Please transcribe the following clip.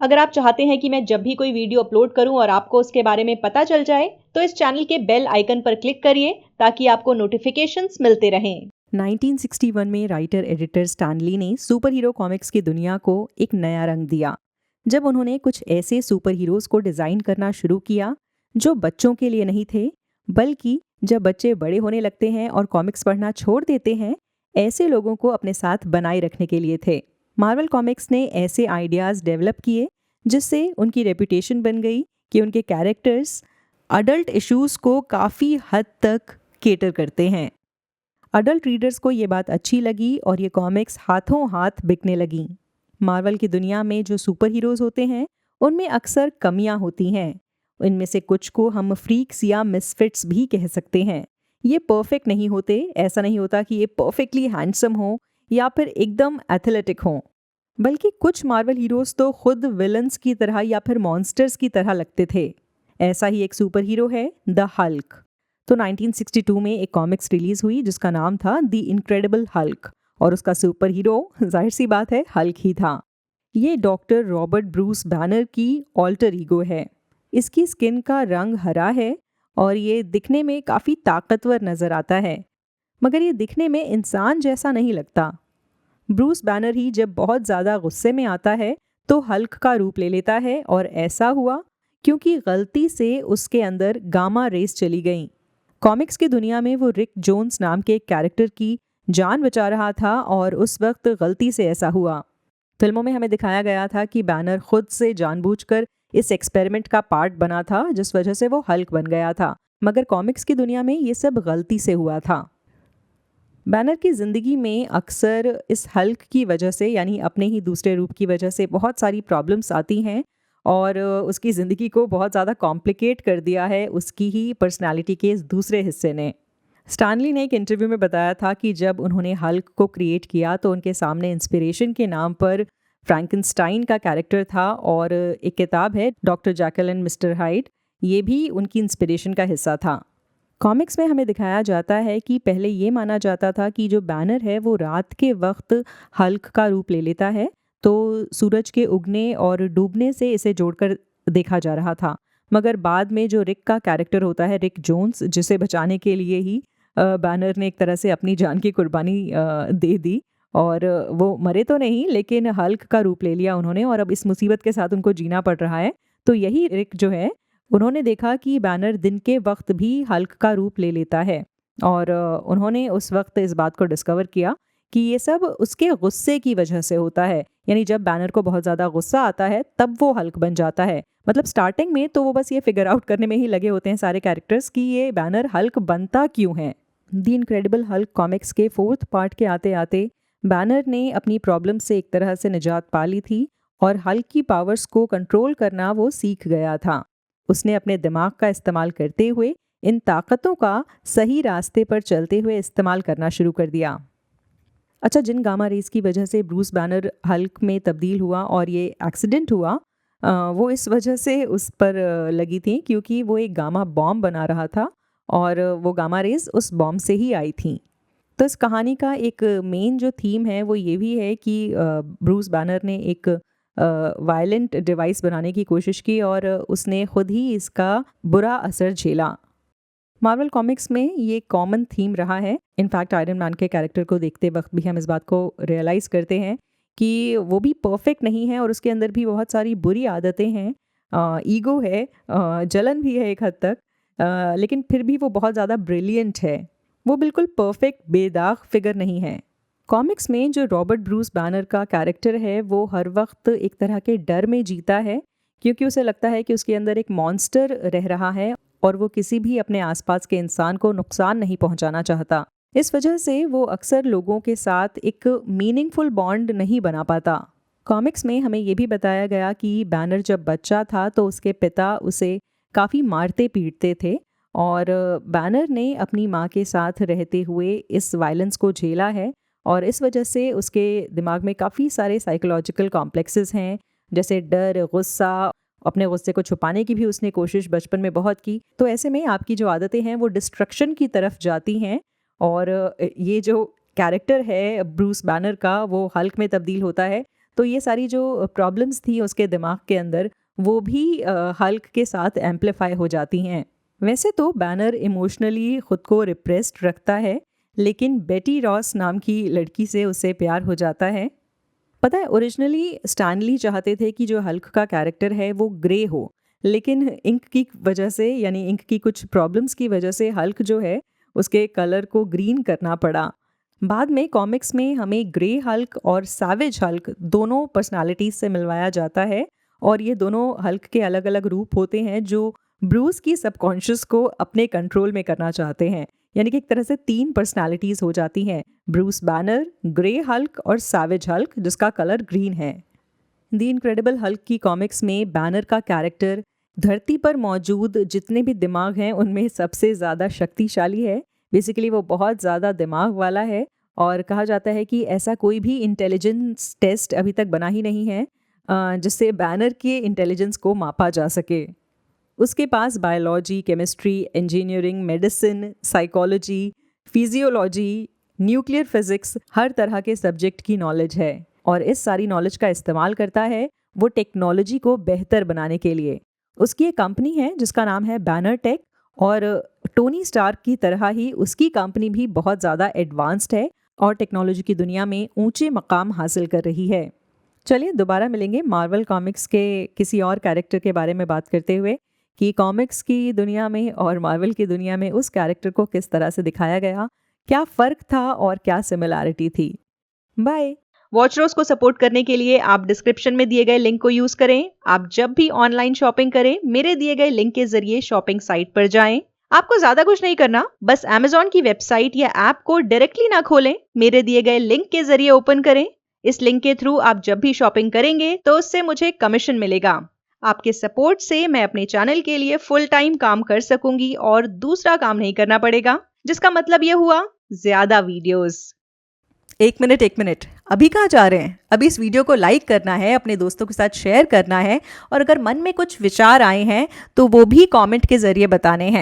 अगर आप चाहते हैं कि मैं जब भी कोई वीडियो अपलोड करूं और आपको उसके बारे में पता चल जाए, तो इस चैनल के बेल आइकन पर क्लिक करिए ताकि आपको नोटिफिकेशंस मिलते रहें। 1961 में राइटर एडिटर स्टैनली ने सुपर हीरो कॉमिक्स की दुनिया को एक नया रंग दिया जब उन्होंने कुछ ऐसे सुपर हीरोज को डिज़ाइन करना शुरू किया जो बच्चों के लिए नहीं थे, बल्कि जब बच्चे बड़े होने लगते हैं और कॉमिक्स पढ़ना छोड़ देते हैं, ऐसे लोगों को अपने साथ बनाए रखने के लिए थे। मार्वल कॉमिक्स ने ऐसे आइडियाज़ डेवलप किए जिससे उनकी रेपुटेशन बन गई कि उनके कैरेक्टर्स अडल्ट इश्यूज़ को काफ़ी हद तक केटर करते हैं। अडल्ट रीडर्स को ये बात अच्छी लगी और ये कॉमिक्स हाथों हाथ बिकने लगीं। मार्वल की दुनिया में जो सुपर हीरोज़ होते हैं, उनमें अक्सर कमियां होती हैं। इनमें से कुछ को हम फ्रीक्स या मिसफिट्स भी कह सकते हैं। ये परफेक्ट नहीं होते, ऐसा नहीं होता कि ये परफेक्टली हैंडसम हो या फिर एकदम एथलेटिक हों। बल्कि कुछ मार्वल हीरोज़ तो खुद विलन्स की तरह या फिर मॉन्स्टर्स की तरह लगते थे। ऐसा ही एक सुपर हीरो है द हल्क। तो 1962 में एक कॉमिक्स रिलीज हुई जिसका नाम था द इनक्रेडिबल हल्क, और उसका सुपर हीरो जाहिर सी बात है हल्क ही था। ये डॉक्टर रॉबर्ट ब्रूस बैनर की ऑल्टर ईगो है। इसकी स्किन का रंग हरा है और ये दिखने में काफ़ी ताकतवर नज़र आता है, मगर ये दिखने में इंसान जैसा नहीं लगता। ब्रूस बैनर ही जब बहुत ज़्यादा गुस्से में आता है तो हल्क का रूप ले लेता है, और ऐसा हुआ क्योंकि गलती से उसके अंदर गामा रेस चली गई। कॉमिक्स की दुनिया में वो रिक जोन्स नाम के एक कैरेक्टर की जान बचा रहा था और उस वक्त गलती से ऐसा हुआ। फिल्मों में हमें दिखाया गया था कि बैनर खुद से जानबूझकर इस एक्सपेरिमेंट का पार्ट बना था जिस वजह से वो हल्क बन गया था, मगर कॉमिक्स की दुनिया में ये सब गलती से हुआ था। बैनर की ज़िंदगी में अक्सर इस हल्क की वजह से, यानी अपने ही दूसरे रूप की वजह से, बहुत सारी प्रॉब्लम्स आती हैं और उसकी ज़िंदगी को बहुत ज़्यादा कॉम्प्लिकेट कर दिया है उसकी ही पर्सनालिटी के इस दूसरे हिस्से ने। स्टैनली ने एक इंटरव्यू में बताया था कि जब उन्होंने हल्क को क्रिएट किया तो उनके सामने इंस्पिरेशन के नाम पर फ्रैंकनस्टाइन का कैरेक्टर था, और एक किताब है doctor jackal and mister hide, ये भी उनकी इंस्पिरेशन का हिस्सा था। कॉमिक्स में हमें दिखाया जाता है कि पहले ये माना जाता था कि जो बैनर है वो रात के वक्त हल्क का रूप ले लेता है, तो सूरज के उगने और डूबने से इसे जोड़कर देखा जा रहा था। मगर बाद में जो रिक का कैरेक्टर होता है, रिक जोन्स, जिसे बचाने के लिए ही बैनर ने एक तरह से अपनी जान की कुर्बानी दे दी, और वो मरे तो नहीं लेकिन हल्क का रूप ले लिया उन्होंने, और अब इस मुसीबत के साथ उनको जीना पड़ रहा है। तो यही रिक जो है, उन्होंने देखा कि बैनर दिन के वक्त भी हल्क का रूप ले लेता है, और उन्होंने उस वक्त इस बात को डिस्कवर किया कि ये सब उसके गुस्से की वजह से होता है। यानी जब बैनर को बहुत ज़्यादा गुस्सा आता है तब वो हल्क बन जाता है। मतलब स्टार्टिंग में तो वो बस ये फिगर आउट करने में ही लगे होते हैं सारे कैरेक्टर्स कि ये बैनर हल्क बनता क्यों है। द इनक्रेडिबल हल्क कॉमिक्स के 4th पार्ट के आते आते बैनर ने अपनी प्रॉब्लम से एक तरह से निजात पा ली थी, और हल्क की पावर्स को कंट्रोल करना वो सीख गया था। उसने अपने दिमाग का इस्तेमाल करते हुए इन ताकतों का सही रास्ते पर चलते हुए इस्तेमाल करना शुरू कर दिया। अच्छा, जिन गामा रेस की वजह से ब्रूस बैनर हल्क में तब्दील हुआ और ये एक्सीडेंट हुआ, वो इस वजह से उस पर लगी थी क्योंकि वो एक गामा बॉम्ब बना रहा था, और वो गामा रेस उस बॉम्ब से ही आई थी। तो इस कहानी का एक मेन जो थीम है वो ये भी है कि ब्रूस बैनर ने एक वायलेंट डिवाइस बनाने की कोशिश की और उसने खुद ही इसका बुरा असर झेला। मार्वल कॉमिक्स में ये कॉमन थीम रहा है। इनफैक्ट आयरन मैन के कैरेक्टर को देखते वक्त भी हम इस बात को रियलाइज़ करते हैं कि वो भी परफेक्ट नहीं है और उसके अंदर भी बहुत सारी बुरी आदतें हैं, ईगो है, जलन भी है एक हद तक, लेकिन फिर भी वो बहुत ज़्यादा ब्रिलियंट है। वो बिल्कुल परफेक्ट बेदाग फिगर नहीं है। कॉमिक्स में जो रॉबर्ट ब्रूस बैनर का कैरेक्टर है वो हर वक्त एक तरह के डर में जीता है, क्योंकि उसे लगता है कि उसके अंदर एक मॉन्स्टर रह रहा है और वो किसी भी अपने आसपास के इंसान को नुकसान नहीं पहुंचाना चाहता। इस वजह से वो अक्सर लोगों के साथ एक मीनिंगफुल बॉन्ड नहीं बना पाता। कॉमिक्स में हमें ये भी बताया गया कि बैनर जब बच्चा था तो उसके पिता उसे काफ़ी मारते पीटते थे, और बैनर ने अपनी माँ के साथ रहते हुए इस वायलेंस को झेला है, और इस वजह से उसके दिमाग में काफ़ी सारे साइकोलॉजिकल कॉम्प्लेक्सेस हैं, जैसे डर, गुस्सा। अपने गुस्से को छुपाने की भी उसने कोशिश बचपन में बहुत की। तो ऐसे में आपकी जो आदतें हैं वो डिस्ट्रक्शन की तरफ जाती हैं, और ये जो कैरेक्टर है ब्रूस बैनर का वो हल्क में तब्दील होता है तो ये सारी जो प्रॉब्लम्स थी उसके दिमाग के अंदर वो भी हल्क के साथ एम्पलीफाई हो जाती हैं। वैसे तो बैनर इमोशनली खुद को रिप्रेस्ड रखता है, लेकिन बेटी रॉस नाम की लड़की से उसे प्यार हो जाता है। पता है, ओरिजिनली स्टैनली चाहते थे कि जो हल्क का कैरेक्टर है वो ग्रे हो, लेकिन इंक की वजह से, यानी इंक की कुछ प्रॉब्लम्स की वजह से हल्क जो है उसके कलर को ग्रीन करना पड़ा। बाद में कॉमिक्स में हमें ग्रे हल्क और सैवेज हल्क दोनों पर्सनालिटीज से मिलवाया जाता है, और ये दोनों हल्क के अलग अलग रूप होते हैं जो ब्रूस की सबकॉन्शियस को अपने कंट्रोल में करना चाहते हैं। यानी कि एक तरह से 3 पर्सनालिटीज हो जाती हैं, ब्रूस बैनर, ग्रे हल्क और सैवेज हल्क जिसका कलर ग्रीन है। द इनक्रेडिबल हल्क की कॉमिक्स में बैनर का कैरेक्टर धरती पर मौजूद जितने भी दिमाग हैं उनमें सबसे ज़्यादा शक्तिशाली है। बेसिकली वो बहुत ज़्यादा दिमाग वाला है, और कहा जाता है कि ऐसा कोई भी इंटेलिजेंस टेस्ट अभी तक बना ही नहीं है जिससे बैनर के इंटेलिजेंस को मापा जा सके। उसके पास biology, chemistry, engineering, medicine, psychology, physiology, nuclear physics, हर तरह के सब्जेक्ट की नॉलेज है, और इस सारी नॉलेज का इस्तेमाल करता है वो टेक्नोलॉजी को बेहतर बनाने के लिए। उसकी एक कंपनी है जिसका नाम है बैनर टेक, और टोनी स्टार्क की तरह ही उसकी कंपनी भी बहुत ज़्यादा एडवांस्ड है और टेक्नोलॉजी की दुनिया में ऊंचे मकाम हासिल कर रही है। चलिए दोबारा मिलेंगे मार्वल कॉमिक्स के किसी और कैरेक्टर के बारे में बात करते हुए कि कॉमिक्स की दुनिया में और मार्वल की दुनिया में उस कैरेक्टर को किस तरह से दिखाया गया, क्या फ़र्क था और क्या सिमिलैरिटी थी। बाय। वॉचरोज को सपोर्ट करने के लिए आप डिस्क्रिप्शन में दिए गए लिंक को यूज करें। आप जब भी ऑनलाइन शॉपिंग करें, मेरे दिए गए लिंक के जरिए शॉपिंग साइट पर जाएं। आपको ज्यादा कुछ नहीं करना, बस Amazon की वेबसाइट या ऐप को डायरेक्टली ना खोलें, मेरे दिए गए लिंक के जरिए ओपन करें। इस लिंक के थ्रू आप जब भी शॉपिंग करेंगे तो उससे मुझे कमीशन मिलेगा। आपके सपोर्ट से मैं अपने चैनल के लिए फुल टाइम काम कर सकूंगी और दूसरा काम नहीं करना पड़ेगा, जिसका मतलब ये हुआ ज्यादा वीडियोस। एक मिनट, अभी कहाँ जा रहे हैं? अभी इस वीडियो को लाइक करना है, अपने दोस्तों के साथ शेयर करना है, और अगर मन में कुछ विचार आए हैं तो वो भी कमेंट के जरिए बताने हैं।